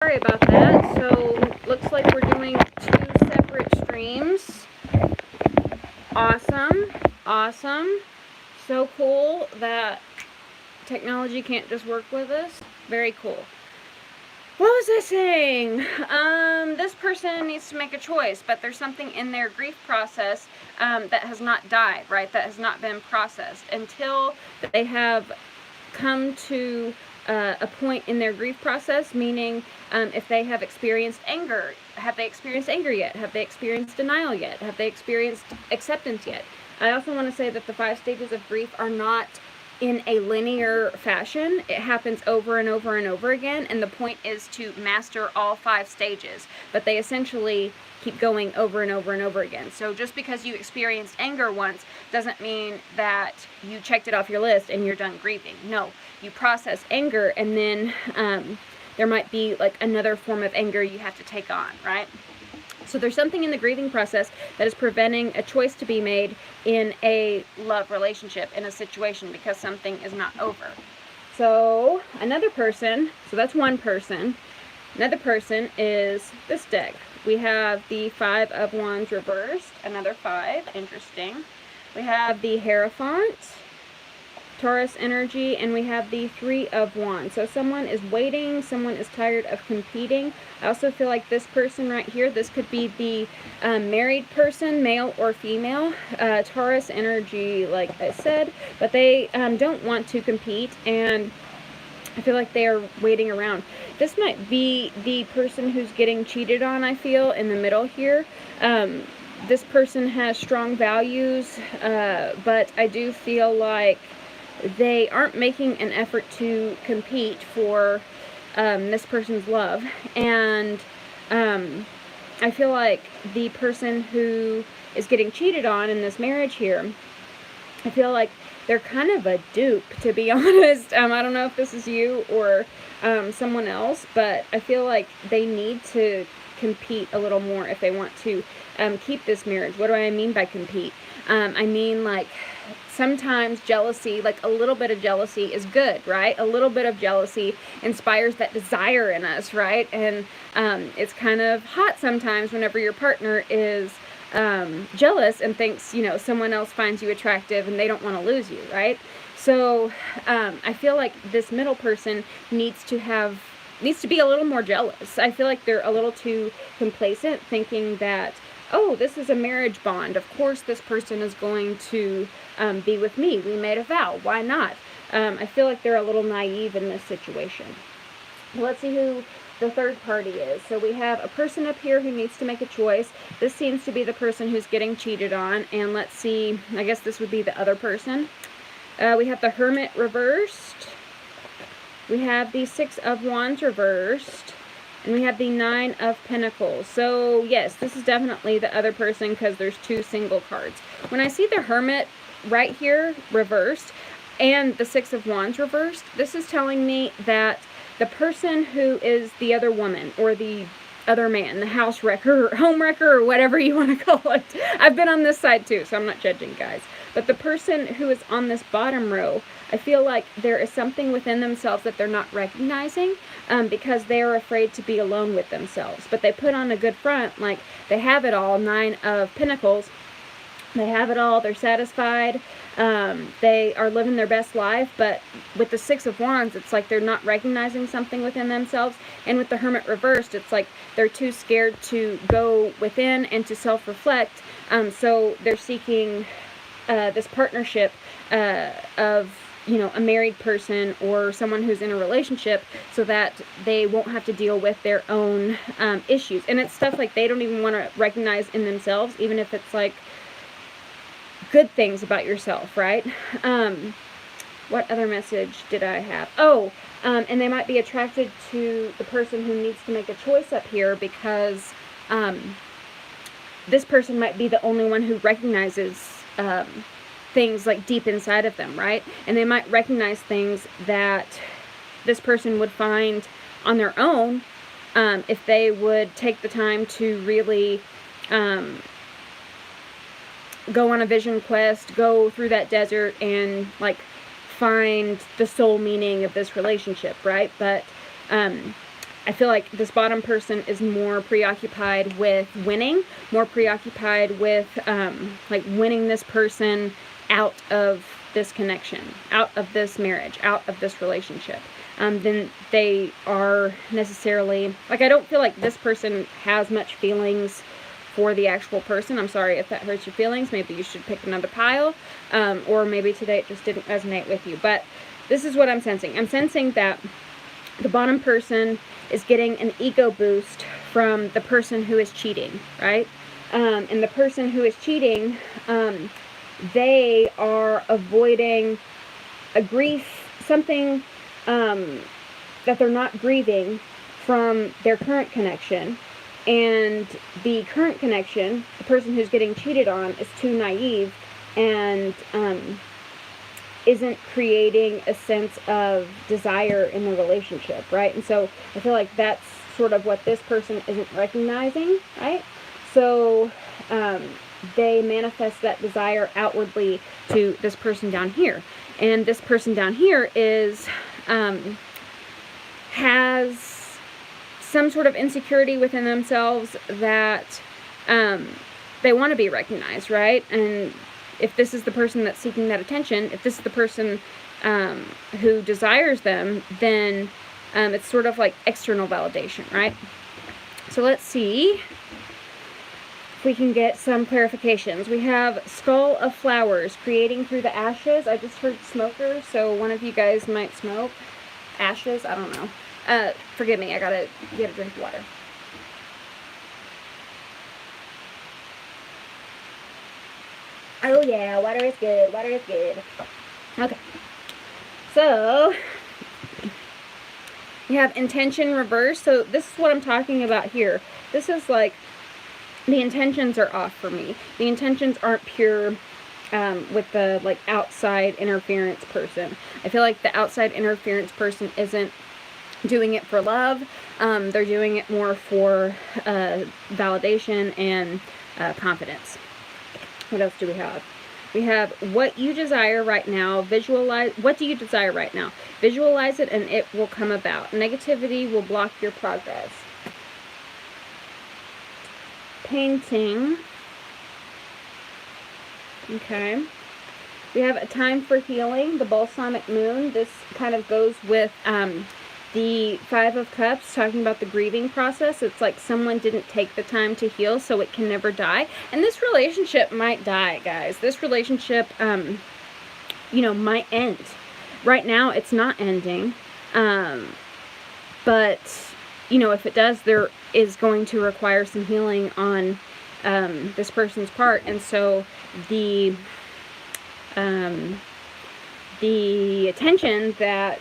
Sorry about that. So, looks like we're doing two separate streams. Awesome. Awesome. So cool that technology can't just work with us. Very cool. What was I saying? This person needs to make a choice, but there's something in their grief process that has not died, right? That has not been processed until they have come to a point in their grief process, meaning if they have experienced anger, have they experienced anger yet? Have they experienced denial yet? Have they experienced acceptance yet? I also want to say that the 5 stages of grief are not in a linear fashion. It happens over and over and over again, and the point is to master all 5 stages, but they essentially keep going over and over and over again. So just because you experienced anger once doesn't mean that you checked it off your list and you're done grieving. No, you process anger, and then there might be like another form of anger you have to take on, right? So there's something in the grieving process that is preventing a choice to be made in a love relationship, in a situation, because something is not over. So another person, so that's one person. Another person is this deck. We have the 5 of Wands reversed, another 5, interesting. We have the Hierophant, Taurus energy, and we have the 3 of Wands. So someone is waiting, someone is tired of competing. I also feel like this person right here, this could be the married person, male or female. Taurus energy, like I said, but they don't want to compete, and I feel like they are waiting around. This might be the person who's getting cheated on, I feel, in the middle here. This person has strong values, but I do feel like they aren't making an effort to compete for this person's love. And I feel like the person who is getting cheated on in this marriage here, I feel like they're kind of a dupe, to be honest. I don't know if this is you or someone else, but I feel like they need to compete a little more if they want to keep this marriage. What do I mean by compete? I mean, like, sometimes jealousy, like a little bit of jealousy is good, right? A little bit of jealousy inspires that desire in us, right? And it's kind of hot sometimes whenever your partner is jealous and thinks, you know, someone else finds you attractive and they don't want to lose you, right? So I feel like this middle person needs to be a little more jealous. I feel like they're a little too complacent, thinking that, oh, this is a marriage bond. Of course this person is going to be with me. We made a vow. Why not? I feel like they're a little naive in this situation. Let's see who the third party is. So we have a person up here who needs to make a choice. This seems to be the person who's getting cheated on. And let's see, I guess this would be the other person. We have the Hermit reversed. We have the 6 of Wands reversed. And we have the 9 of Pentacles. So, yes, this is definitely the other person because there's 2 single cards. When I see the Hermit right here reversed and the 6 of Wands reversed, this is telling me that the person who is the other woman or the other man, the house wrecker, or home wrecker, or whatever you want to call it. I've been on this side too, so I'm not judging, guys. But the person who is on this bottom row, I feel like there is something within themselves that they're not recognizing because they are afraid to be alone with themselves. But they put on a good front, like they have it all, 9 of Pentacles. They have it all, they're satisfied, they are living their best life, but with the 6 of Wands, it's like they're not recognizing something within themselves, and with the Hermit reversed, it's like they're too scared to go within and to self-reflect, so they're seeking this partnership of, you know, a married person or someone who's in a relationship so that they won't have to deal with their own issues, and it's stuff like they don't even want to recognize in themselves, even if it's like good things about yourself, right? What other message did I have? Oh, and they might be attracted to the person who needs to make a choice up here because this person might be the only one who recognizes things like deep inside of them, right? And they might recognize things that this person would find on their own if they would take the time to really go on a vision quest, go through that desert and like find the soul meaning of this relationship, right? But I feel like this bottom person is more preoccupied with winning, more preoccupied with like winning this person out of this connection, out of this marriage, out of this relationship, than they are necessarily, like, I don't feel like this person has much feelings for the actual person. I'm sorry if that hurts your feelings. Maybe you should pick another pile, or maybe today it just didn't resonate with you. But this is what I'm sensing. I'm sensing that the bottom person is getting an ego boost from the person who is cheating, right? And the person who is cheating, they are avoiding a grief, something that they're not grieving from their current connection. And the current connection, the person who's getting cheated on, is too naive and isn't creating a sense of desire in the relationship, right? And so I feel like that's sort of what this person isn't recognizing, right? So they manifest that desire outwardly to this person down here. And this person down here is has some sort of insecurity within themselves that they want to be recognized, right? And if this is the person that's seeking that attention, if this is the person who desires them, then it's sort of like external validation, right? So let's see if we can get some clarifications. We have Skull of Flowers, creating through the ashes. I just heard smokers, so one of you guys might smoke. Ashes, I don't know. Forgive me, I gotta get a drink of water. Oh yeah, water is good, water is good. Okay. So, you have intention reverse. So this is what I'm talking about here. This is like, the intentions are off for me. The intentions aren't pure with the like outside interference person. I feel like the outside interference person isn't doing it for love. They're doing it more for validation and confidence. What else do we have? We have what you desire right now. Visualize. What do you desire right now? Visualize it and it will come about. Negativity will block your progress. Painting. Okay. We have a time for healing. The balsamic moon. This kind of goes with the Five of Cups, talking about the grieving process. It's like someone didn't take the time to heal, so it can never die. And this relationship might die, guys. This relationship, you know, might end. Right now, it's not ending. But, you know, if it does, there is going to require some healing on this person's part. And so the attention that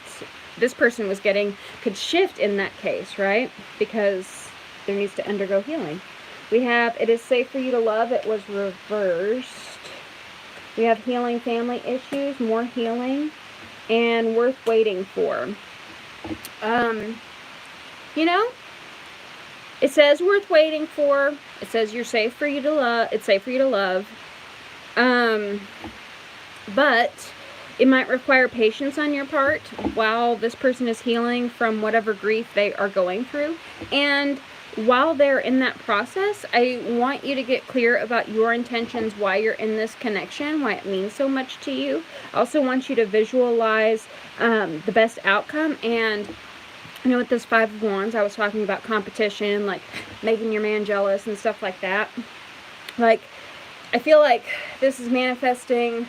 this person was getting could shift in that case, right? Because there needs to undergo healing. We have, it is safe for you to love. It was reversed. We have healing family issues, more healing, and worth waiting for. You know, it says worth waiting for. It says you're safe for you to love. It's safe for you to love. But it might require patience on your part while this person is healing from whatever grief they are going through. And while they're in that process, I want you to get clear about your intentions, why you're in this connection, why it means so much to you. I also want you to visualize the best outcome. And you know, with this Five of Wands, I was talking about competition, like making your man jealous and stuff like that. Like, I feel like this is manifesting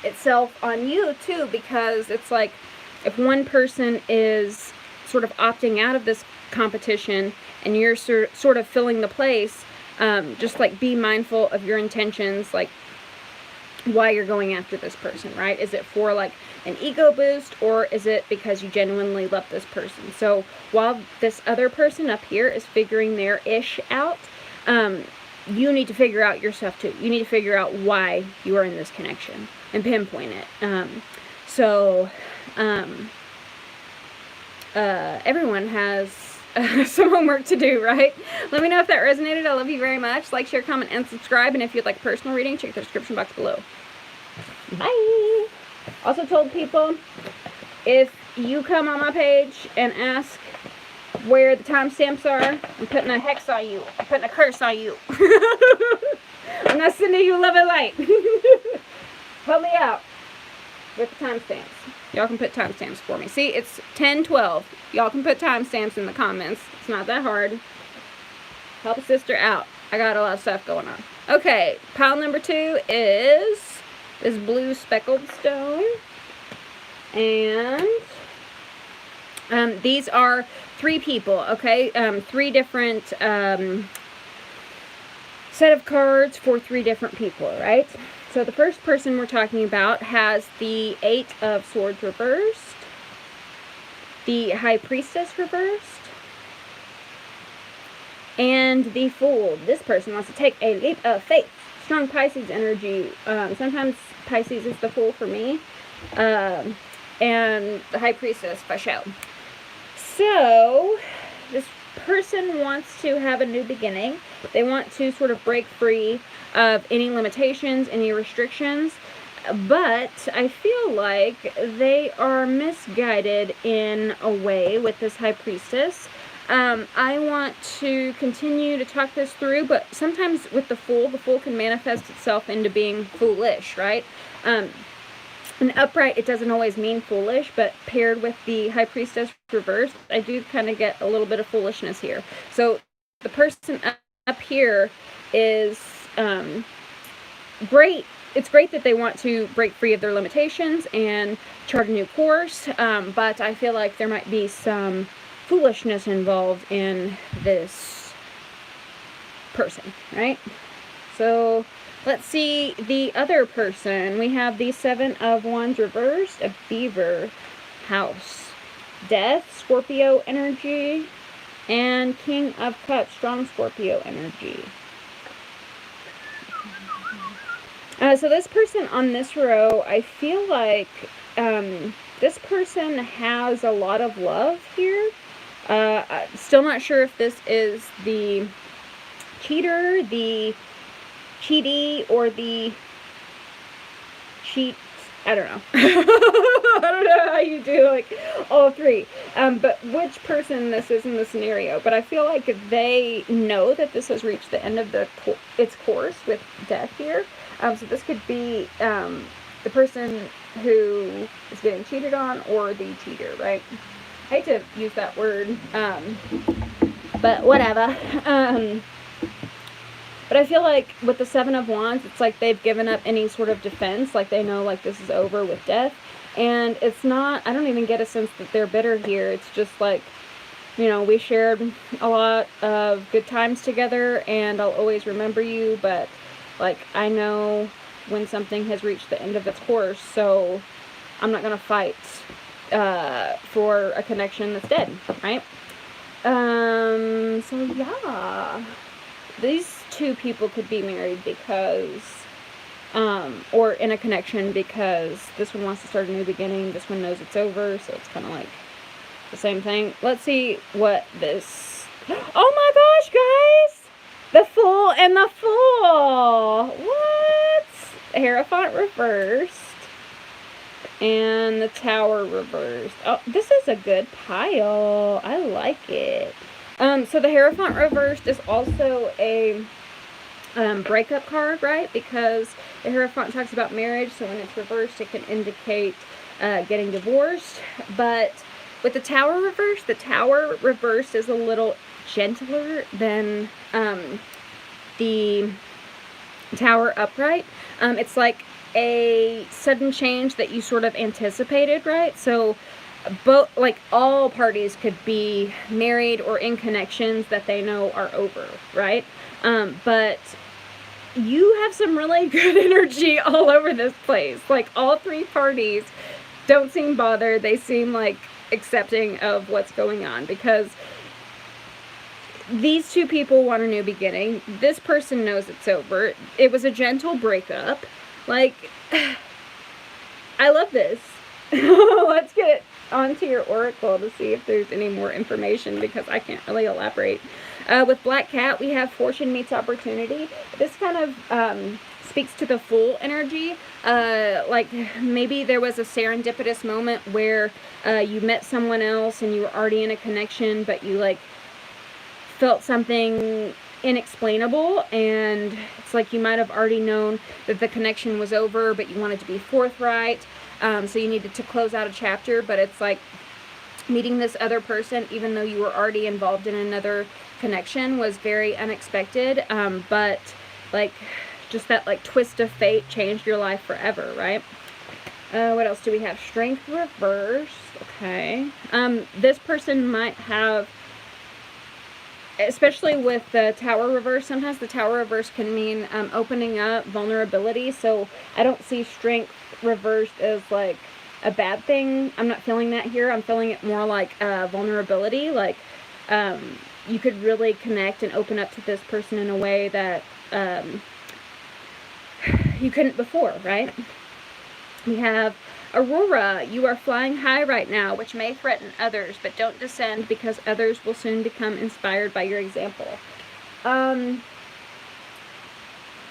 itself on you too, because it's like if one person is sort of opting out of this competition and you're sort of filling the place, just like be mindful of your intentions, like why you're going after this person, right? Is it for like an ego boost, or is it because you genuinely love this person? So while this other person up here is figuring their ish out, you need to figure out your stuff too. You need to figure out why you are in this connection and pinpoint it. Everyone has some homework to do, right? Let me know if that resonated. I love you very much. Like, share, comment, and subscribe. And if you'd like personal reading, check the description box below. Bye! Also told people, if you come on my page and ask where the timestamps are. I'm putting a hex on you. I'm putting a curse on you. I'm not sending you love and light. Help me out with the timestamps. Y'all can put timestamps for me. See, it's 10:12. Y'all can put timestamps in the comments. It's not that hard. Help a sister out. I got a lot of stuff going on. Okay, pile number 2 is this blue speckled stone. And these are 3 people, okay? 3 different set of cards for 3 different people, right? So the first person we're talking about has the 8 of Swords reversed, the High Priestess reversed, and the Fool. This person wants to take a leap of faith. Strong Pisces energy. Sometimes Pisces is the Fool for me. And the High Priestess for show. So, this person wants to have a new beginning. They want to sort of break free of any limitations, any restrictions. But I feel like they are misguided in a way with this High Priestess. I want to continue to talk this through, but sometimes with the Fool can manifest itself into being foolish, right? And upright, it doesn't always mean foolish, but paired with the High Priestess reversed, I do kind of get a little bit of foolishness here. So the person up here is great. It's great that they want to break free of their limitations and chart a new course, but I feel like there might be some foolishness involved in this person, right? So let's see the other person. We have the 7 of Wands reversed, a Beaver house, Death, Scorpio energy, and King of Cups, strong Scorpio energy. So this person on this row, I feel like this person has a lot of love here. I'm still not sure if this is the cheater, the cheaty, or the cheat. I don't know. I don't know how you do like all 3. But which person this is in the scenario. But I feel like they know that this has reached the end of its course with Death here. So this could be the person who is getting cheated on or the cheater, right? I hate to use that word, but whatever. But I feel like with the 7 of Wands, it's like they've given up any sort of defense. Like they know like this is over with Death. And it's not, I don't even get a sense that they're bitter here. It's just like, you know, we shared a lot of good times together and I'll always remember you. But like, I know when something has reached the end of its course. So I'm not going to fight for a connection that's dead, right? So yeah. These 2 people could be married because, or in a connection because this one wants to start a new beginning, this one knows it's over, so it's kind of like the same thing. Let's see what this, oh my gosh, guys! The Fool and the Fool! What? Hierophant reversed. And the Tower reversed. Oh, this is a good pile. I like it. So the Hierophant reversed is also a breakup card, right? Because the Hierophant talks about marriage, so when it's reversed, it can indicate getting divorced. But with the Tower reversed is a little gentler than the Tower upright. It's like a sudden change that you sort of anticipated, right? So both, like, all parties could be married or in connections that they know are over, right? But you have some really good energy all over this place. Like, all 3 parties don't seem bothered. They seem like accepting of what's going on because these 2 people want a new beginning. This person knows it's over. It was a gentle breakup. Like, I love this. Let's get onto your oracle to see if there's any more information because I can't really elaborate. With Black Cat, we have fortune meets opportunity. This kind of speaks to the Fool energy. Like maybe there was a serendipitous moment where you met someone else and you were already in a connection, but you like felt something inexplainable, and it's like you might have already known that the connection was over, but you wanted to be forthright, so you needed to close out a chapter. But it's like meeting this other person, even though you were already involved in another connection, was very unexpected, but like just that like twist of fate changed your life forever, right? What else do we have? Strength reversed. Okay. This person might have, especially with the Tower reverse, sometimes the Tower reverse can mean opening up, vulnerability. So I don't see strength reversed as like a bad thing. I'm not feeling that here. I'm feeling it more like vulnerability. Like you could really connect and open up to this person in a way that you couldn't before, right? We have Aurora. You are flying high right now, which may threaten others, but don't descend because others will soon become inspired by your example.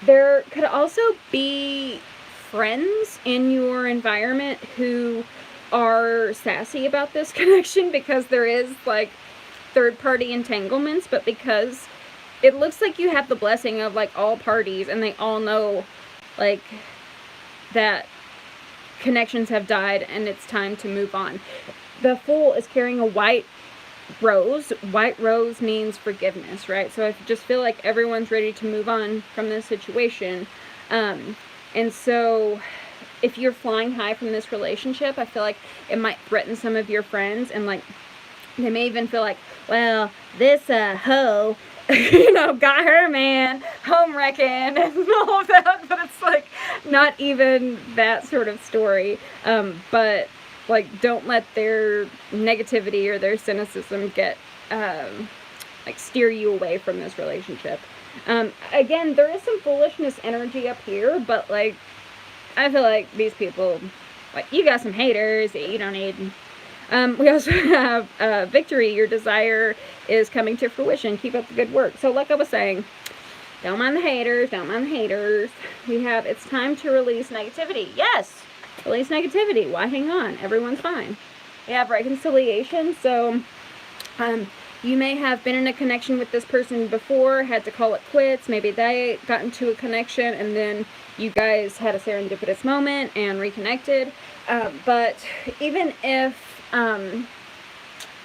There could also be friends in your environment who are sassy about this connection because there is like third-party entanglements, but because it looks like you have the blessing of like all parties and they all know like that connections have died and it's time to move on. The Fool is carrying a white rose. White rose means forgiveness, right? So I just feel like everyone's ready to move on from this situation. And so if you're flying high from this relationship, I feel like it might threaten some of your friends, and like they may even feel like, well, this hoe you know, got her man home wrecking and all of that, but it's like not even that sort of story. But like, don't let their negativity or their cynicism get like steer you away from this relationship. Again, there is some foolishness energy up here, but like I feel like these people, like, you got some haters that you don't need. We also have victory. Your desire is coming to fruition. Keep up the good work. So like I was saying, don't mind the haters. Don't mind the haters. We have, it's time to release negativity. Yes, release negativity. Why hang on? Everyone's fine. We have reconciliation. So you may have been in a connection with this person before, had to call it quits. Maybe they got into a connection and then you guys had a serendipitous moment and reconnected. But even if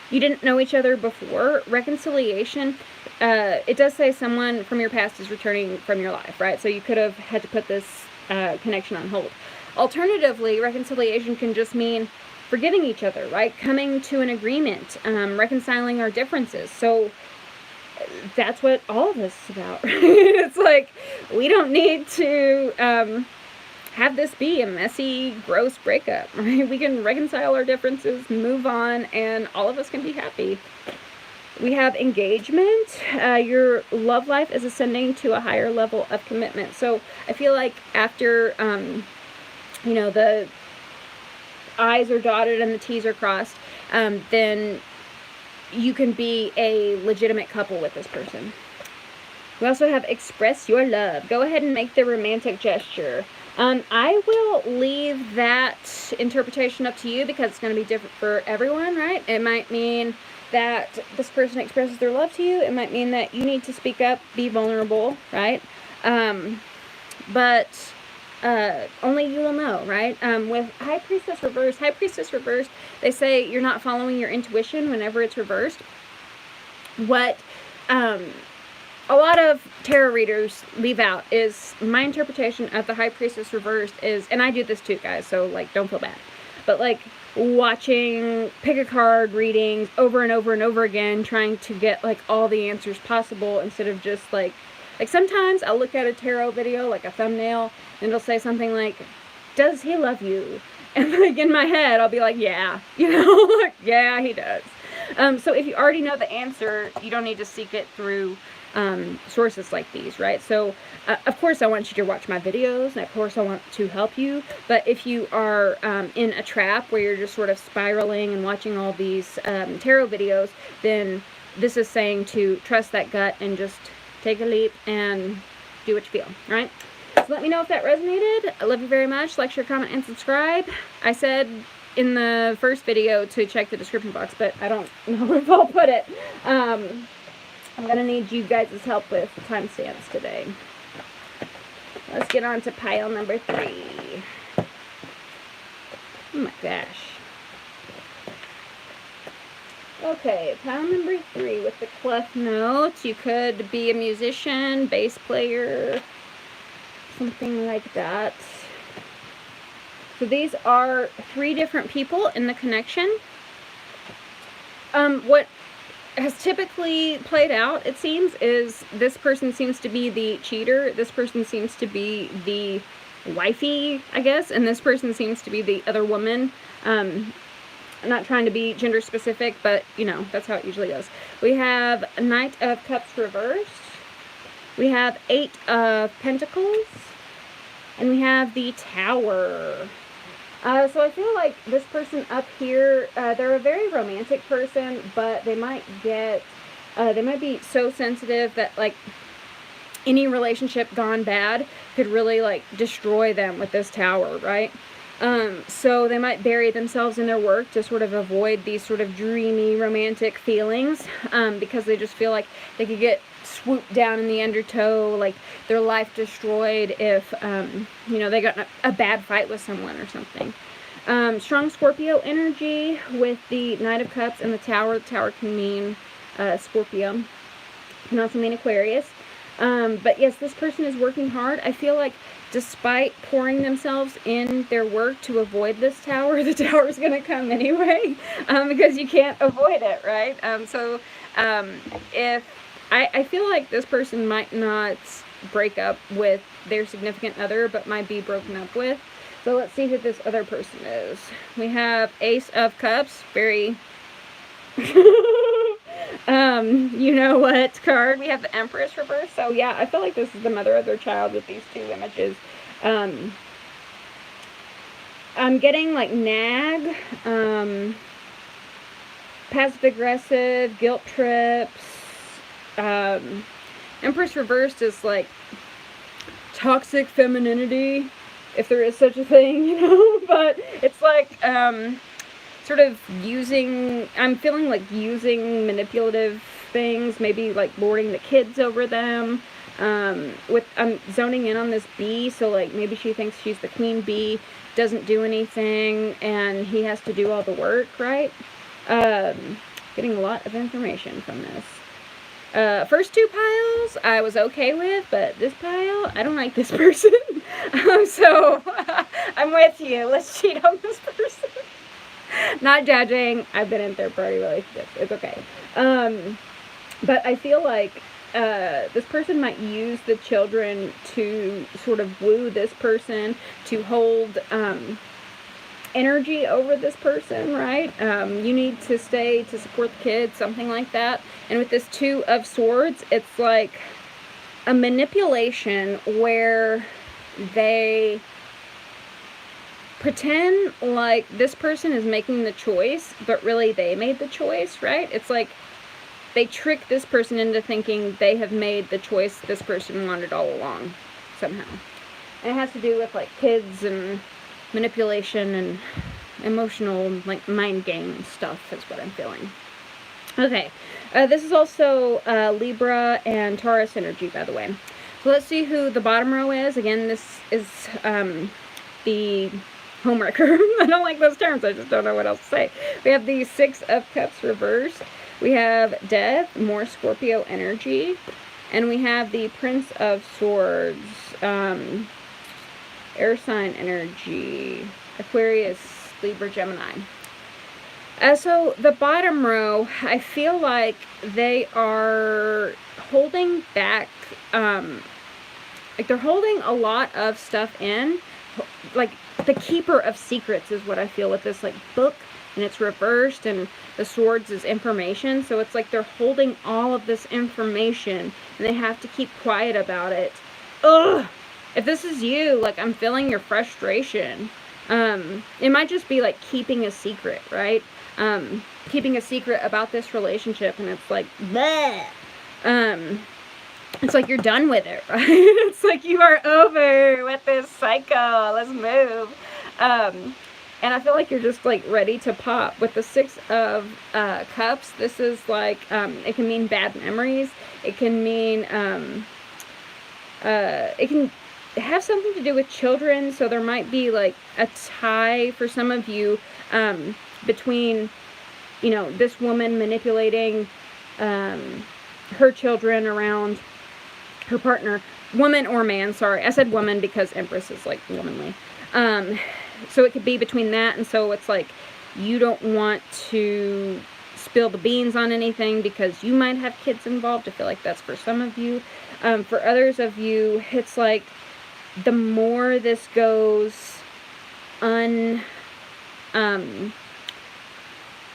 you didn't know each other before, reconciliation, it does say someone from your past is returning from your life, right? So you could have had to put this connection on hold. Alternatively, reconciliation can just mean forgiving each other, right? Coming to an agreement, reconciling our differences. So that's what all of this is about. It's like, we don't need to have this be a messy, gross breakup, right? We can reconcile our differences, move on, and all of us can be happy. We have engagement. Your love life is ascending to a higher level of commitment. So I feel like after, you know, the I's are dotted and the T's are crossed, then you can be a legitimate couple with this person. We also have express your love. Go ahead and make the romantic gesture. I will leave that interpretation up to you because it's going to be different for everyone, right? It might mean that this person expresses their love to you. It might mean that you need to speak up, be vulnerable, right? But only you will know, right? With High Priestess reversed, they say you're not following your intuition whenever it's reversed. What a lot of tarot readers leave out is my interpretation of the High Priestess reversed is, and I do this too, guys, so like, don't feel bad, but like watching pick a card readings over and over and over again, trying to get like all the answers possible instead of just like sometimes I'll look at a tarot video, like a thumbnail, and it'll say something like, does he love you? And like in my head, I'll be like, yeah, you know, like, yeah, he does. So if you already know the answer, you don't need to seek it through sources like these, right? So of course I want you to watch my videos, and of course I want to help you, but if you are in a trap where you're just sort of spiraling and watching all these tarot videos, then this is saying to trust that gut and just take a leap and do what you feel, right? So let me know if that resonated. I love you very much. Like, share, comment, and subscribe. I said in the first video to check the description box, but I don't know if I'll put it. I'm going to need you guys' help with timestamps today. Let's get on to pile number 3. Oh my gosh. Okay, pile number 3 with the clef notes. You could be a musician, bass player, something like that. So these are 3 different people in the connection. What has typically played out, it seems, is this person seems to be the cheater, this person seems to be the wifey, I guess, and this person seems to be the other woman. I'm not trying to be gender specific, but, you know, that's how it usually goes. We have Knight of Cups reversed. We have 8 of Pentacles. And we have the Tower. So I feel like this person up here, they're a very romantic person, but they might get, they might be so sensitive that, like, any relationship gone bad could really, like, destroy them with this Tower, right? So they might bury themselves in their work to sort of avoid these sort of dreamy romantic feelings, because they just feel like they could get swooped down in the undertow, like their life destroyed if, you know, they got a bad fight with someone or something. Strong Scorpio energy with the Knight of Cups and the Tower. The Tower can mean Scorpio, can also mean Aquarius. But yes, this person is working hard. I feel like despite pouring themselves in their work to avoid this Tower, the Tower is going to come anyway, because you can't avoid it, right? If I feel like this person might not break up with their significant other, but might be broken up with. So let's see who this other person is. We have Ace of Cups, very you know what card. We have the Empress reverse. So yeah, I feel like this is the mother of their child with these 2 images. I'm getting like nag, passive aggressive, guilt trips. Empress reversed is like toxic femininity, if there is such a thing, you know, but it's like, sort of using, I'm feeling like using manipulative things, maybe like lording the kids over them, I'm zoning in on this bee, so like maybe she thinks she's the queen bee, doesn't do anything, and he has to do all the work, right? Getting a lot of information from this. First 2 piles I was okay with, but this pile, I don't like this person. So I'm with you. Let's cheat on this person. Not judging. I've been in third-party relationships. It's okay. But I feel like this person might use the children to sort of woo this person, to hold energy over this person, right? You need to stay to support the kids, something like that. And with this 2 of Swords, it's like a manipulation where they pretend like this person is making the choice, but really they made the choice, right? It's like they trick this person into thinking they have made the choice this person wanted all along, somehow. And it has to do with, like, kids and manipulation and emotional, like, mind game stuff is what I'm feeling. Okay, this is also Libra and Taurus energy, by the way. So let's see who the bottom row is. Again, this is the homewrecker. I don't like those terms. I just don't know what else to say. We have the 6 of Cups reversed. We have Death, more Scorpio energy. And we have the Prince of Swords, air sign energy, Aquarius, Libra, Gemini. So the bottom row, I feel like they are holding back, like they're holding a lot of stuff in, like the keeper of secrets is what I feel with this, like, book, and it's reversed, and the swords is information, so it's like they're holding all of this information, and they have to keep quiet about it. Ugh! If this is you, like, I'm feeling your frustration. It might just be, like, keeping a secret, right? Keeping a secret about this relationship, and it's like, bleh! it's like you're done with it, right? It's like you are over with this cycle. Let's move. And I feel like you're just like ready to pop. With the Six of Cups, this is like, it can mean bad memories. It can mean, it can have something to do with children. So there might be like a tie for some of you between, you know, this woman manipulating her children around her partner, woman or man, sorry. I said woman because Empress is like womanly. So it could be between that, and so it's like you don't want to spill the beans on anything because you might have kids involved. I feel like that's for some of you. For others of you, it's like the more this goes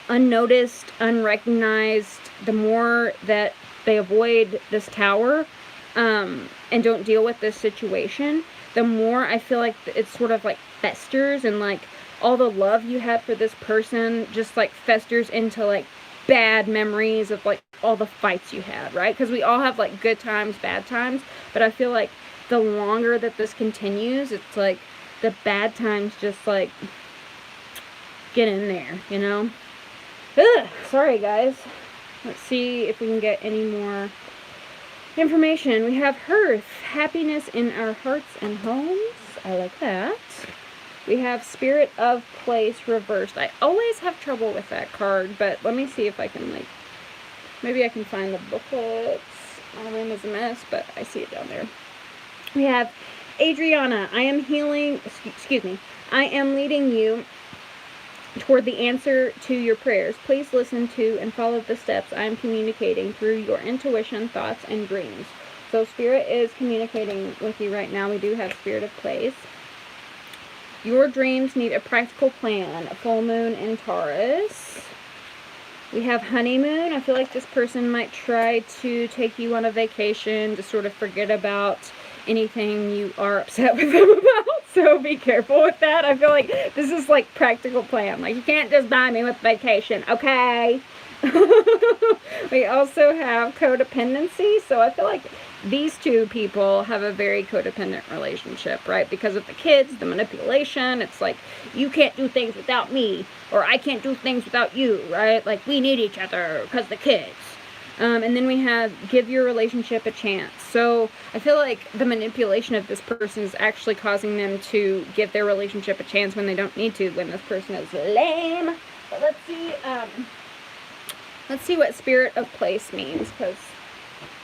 unnoticed, unrecognized, the more that they avoid this tower and don't deal with this situation, the more I feel like it's sort of like festers, and like all the love you had for this person just like festers into like bad memories of like all the fights you had, right? Because we all have like good times, bad times, but I feel like the longer that this continues, it's like the bad times just like get in there, you know? Ugh, sorry guys. Let's see if we can get any more information. We have Hearth, happiness in our hearts and homes. I like that. We have Spirit of Place reversed. I always have trouble with that card, but let me see if I can, like, maybe I can find the booklets. My room is a mess, but I see it down there. We have Adriana, I am healing, excuse me, I am leading you toward the answer to your prayers. Please listen to and follow the steps I am communicating through your intuition, thoughts, and dreams. So Spirit is communicating with you right now. We do have Spirit of Place. Your dreams need a practical plan. A full moon in Taurus. We have honeymoon. I feel like this person might try to take you on a vacation to sort of forget about anything you are upset with them about. So be careful with that. I feel like this is like practical plan. Like, you can't just buy me with vacation, okay? We also have codependency. So I feel like these two people have a very codependent relationship, right? Because of the kids, the manipulation. It's like, you can't do things without me, or I can't do things without you, right? Like, we need each other because the kids. And then we have give your relationship a chance. So I feel like the manipulation of this person is actually causing them to give their relationship a chance when they don't need to, when this person is lame. But let's see what Spirit of Place means, because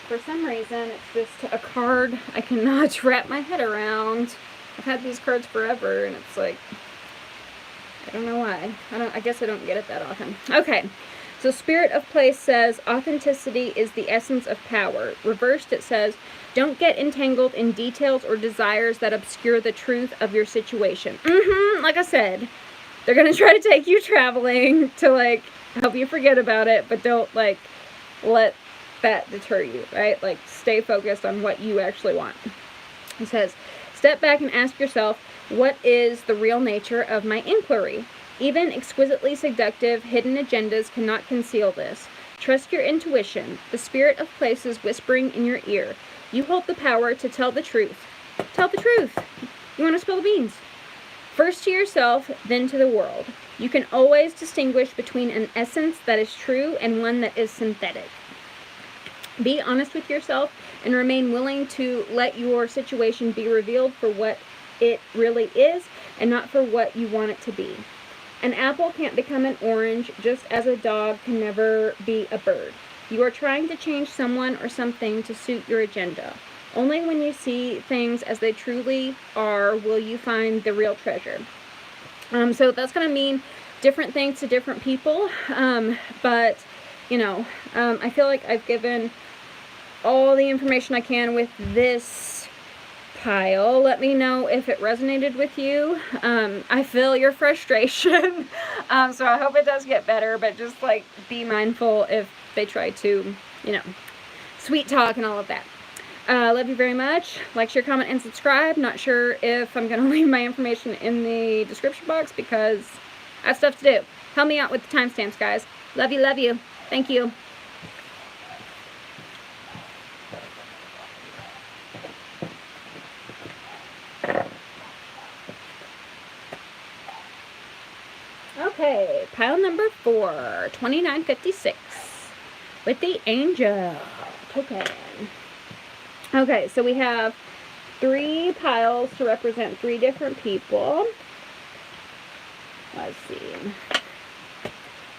for some reason it's just a card I cannot wrap my head around. I've had these cards forever, and it's like, I don't know why. I guess I don't get it that often. Okay. So Spirit of Place says, authenticity is the essence of power. Reversed, it says, don't get entangled in details or desires that obscure the truth of your situation. Like I said, they're going to try to take you traveling to, like, help you forget about it, but don't, like, let that deter you, right? Like, stay focused on what you actually want. It says, step back and ask yourself, what is the real nature of my inquiry? Even exquisitely seductive hidden agendas cannot conceal this. Trust your intuition. The Spirit of Place is whispering in your ear. You hold the power to tell the truth. Tell the truth. You want to spill the beans? First to yourself, then to the world. You can always distinguish between an essence that is true and one that is synthetic. Be honest with yourself and remain willing to let your situation be revealed for what it really is and not for what you want it to be. An apple can't become an orange, just as a dog can never be a bird. You are trying to change someone or something to suit your agenda. Only when you see things as they truly are will you find the real treasure. So that's going to mean different things to different people. But, you know, I feel like I've given all the information I can with this pile. Let me know if it resonated with you. I feel your frustration. So I hope it does get better, but just like be mindful if they try to, you know, sweet talk and all of that. Love you very much. Like, share, comment, and subscribe. Not sure if I'm going to leave my information in the description box because I have stuff to do. Help me out with the timestamps, guys. Love you, love you. Thank you. pile number 4, 2956, with the Angel token. Okay, so we have 3 piles to represent 3 different people. Let's see.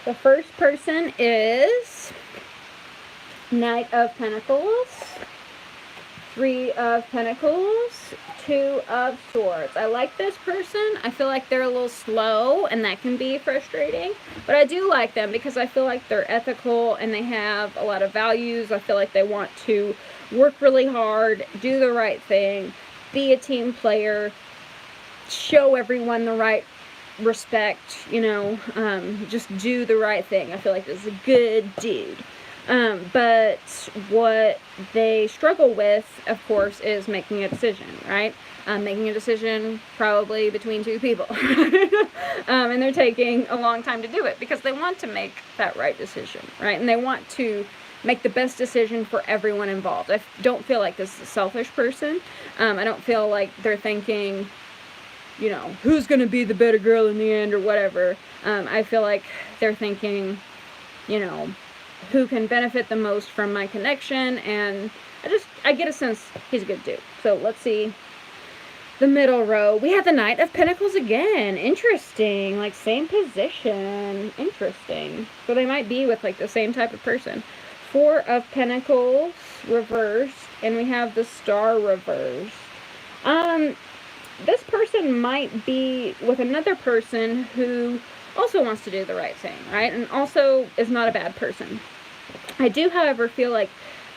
The first person is Knight of Pentacles, 3 of Pentacles, 2 of Swords. I like this person. I feel like they're a little slow, and that can be frustrating. But I do like them because I feel like they're ethical and they have a lot of values. I feel like they want to work really hard, do the right thing, be a team player, show everyone the right respect, you know, just do the right thing. I feel like this is a good dude. But what they struggle with, of course, is making a decision, right? Making a decision probably between 2 people. And they're taking a long time to do it because they want to make that right decision, right? And they want to make the best decision for everyone involved. I don't feel like this is a selfish person. I don't feel like they're thinking, you know, who's going to be the better girl in the end or whatever. I feel like they're thinking, you know, who can benefit the most from my connection, and I get a sense he's a good dude. So let's see the middle row. We have the Knight of Pentacles again. Interesting. Like, same position. Interesting. So they might be with, like, the same type of person. 4 of Pentacles reversed, and we have the Star reversed. This person might be with another person who also wants to do the right thing, right? And also is not a bad person. I do, however, feel like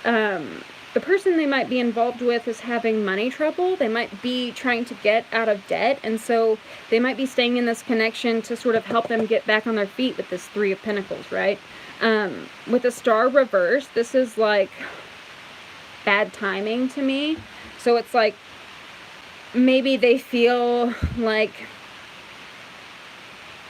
the person they might be involved with is having money trouble. They might be trying to get out of debt, and so they might be staying in this connection to sort of help them get back on their feet with this 3 of Pentacles, right? With the Star reverse, this is like bad timing to me. So it's like maybe they feel like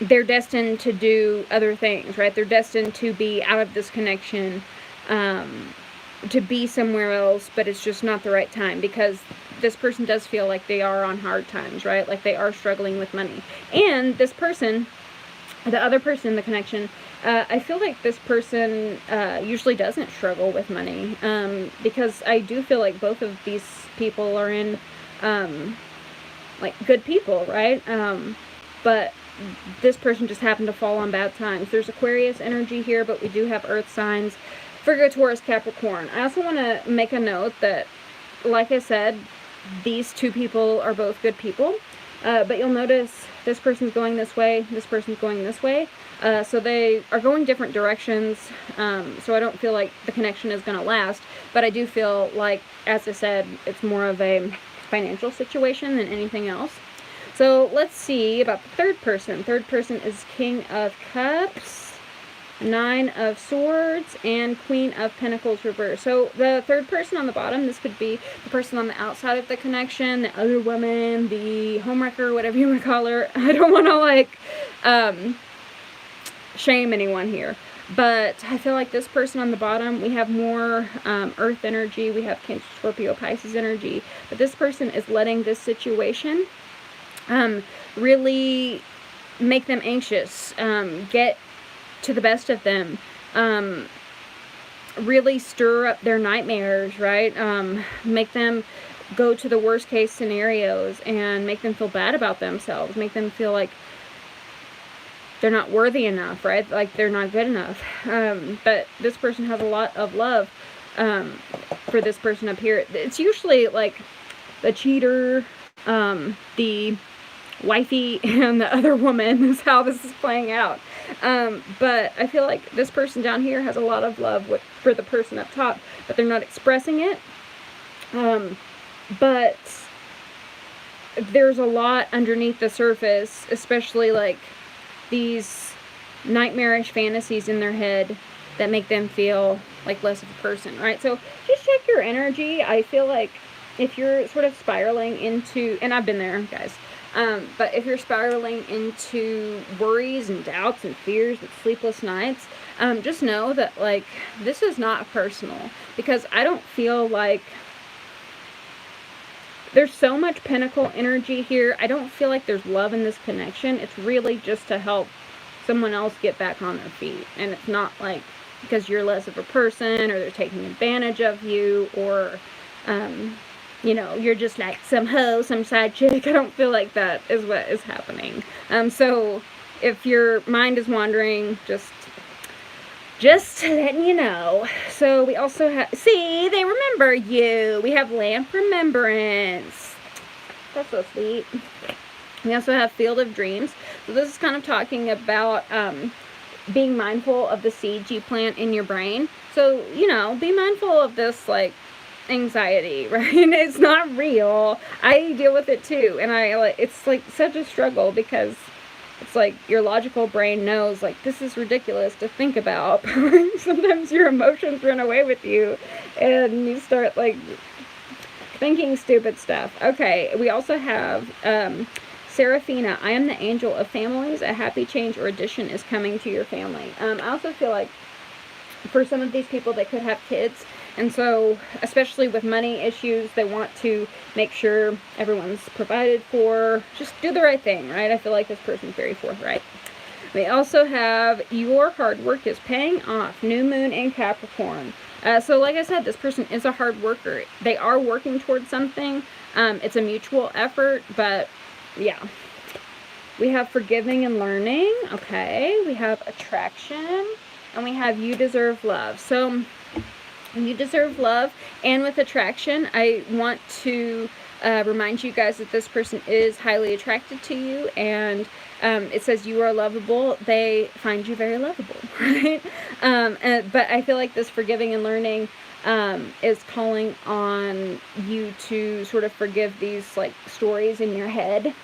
they're destined to do other things, right? They're destined to be out of this connection, to be somewhere else, but it's just not the right time because this person does feel like they are on hard times, right? Like they are struggling with money. And this person, the other person in the connection, I feel like this person usually doesn't struggle with money, because I do feel like both of these people are in, like, good people, right? But this person just happened to fall on bad times. There's Aquarius energy here, but we do have earth signs, Virgo, Taurus, Capricorn. I also want to make a note that, like I said, these 2 people are both good people, but you'll notice this person's going this way, this person's going this way, so they are going different directions, so I don't feel like the connection is going to last, but I do feel like, as I said, it's more of a financial situation than anything else. So let's see about the third person. Third person is King of Cups, 9 of Swords, and Queen of Pentacles reverse. So the third person on the bottom, this could be the person on the outside of the connection, the other woman, the homewrecker, whatever you want to call her. I don't want to, like, shame anyone here. But I feel like this person on the bottom, we have more earth energy. We have Cancer, Scorpio, Pisces energy. But this person is letting this situation really make them anxious, get to the best of them, really stir up their nightmares, right? Make them go to the worst case scenarios and make them feel bad about themselves, make them feel like they're not worthy enough, right? Like they're not good enough. But this person has a lot of love for this person up here. It's usually like the cheater, the wifey, and the other woman is how this is playing out. But I feel like this person down here has a lot of love for the person up top, but they're not expressing it. But there's a lot underneath the surface, especially like these nightmarish fantasies in their head that make them feel like less of a person, right? So just check your energy. I feel like if you're sort of spiraling into, and I've been there, guys, but if you're spiraling into worries and doubts and fears and sleepless nights, just know that, like, this is not personal, because I don't feel like there's so much pentacle energy here. I don't feel like there's love in this connection. It's really just to help someone else get back on their feet. And it's not like because you're less of a person or they're taking advantage of you or, you know, you're just like some hoe, some side chick. I don't feel like that is what is happening. So if your mind is wandering, just letting you know. So we also have, see, they remember you. We have lamp remembrance. That's so sweet. We also have field of dreams. So this is kind of talking about being mindful of the seeds you plant in your brain. So, you know, be mindful of this, like, anxiety, right? It's not real. I deal with it too. And it's like such a struggle because it's like your logical brain knows, like, this is ridiculous to think about. Sometimes your emotions run away with you and you start, like, thinking stupid stuff. Okay, we also have Seraphina. I am the angel of families. A happy change or addition is coming to your family. I also feel like for some of these people, they could have kids. And so, especially with money issues, they want to make sure everyone's provided for. Just do the right thing, right? I feel like this person's very forthright. We also have your hard work is paying off. New moon in Capricorn. So like I said, this person is a hard worker. They are working towards something. It's a mutual effort, but yeah. We have forgiving and learning. Okay. We have attraction. And we have you deserve love. So you deserve love. And with attraction, I want to remind you guys that this person is highly attracted to you. And it says you are lovable. They find you very lovable, right? But I feel like this forgiving and learning is calling on you to sort of forgive these, like, stories in your head.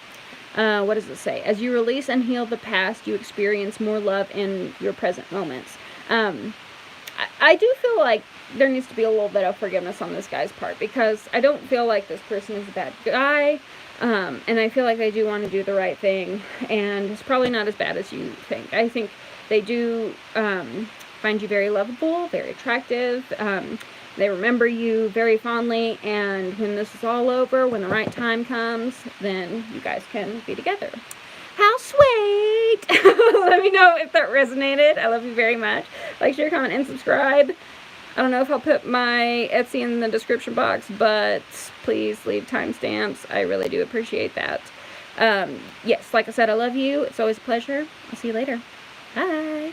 What does it say? As you release and heal the past, you experience more love in your present moments. I do feel like there needs to be a little bit of forgiveness on this guy's part because I don't feel like this person is a bad guy. And I feel like they do want to do the right thing. And it's probably not as bad as you think. I think they do find you very lovable, very attractive. They remember you very fondly, and when this is all over, when the right time comes, then you guys can be together. How sweet! Let me know if that resonated. I love you very much. Like, share, comment, and subscribe. I don't know if I'll put my Etsy in the description box, but please leave timestamps. I really do appreciate that. Yes, like I said, I love you. It's always a pleasure. I'll see you later. Bye!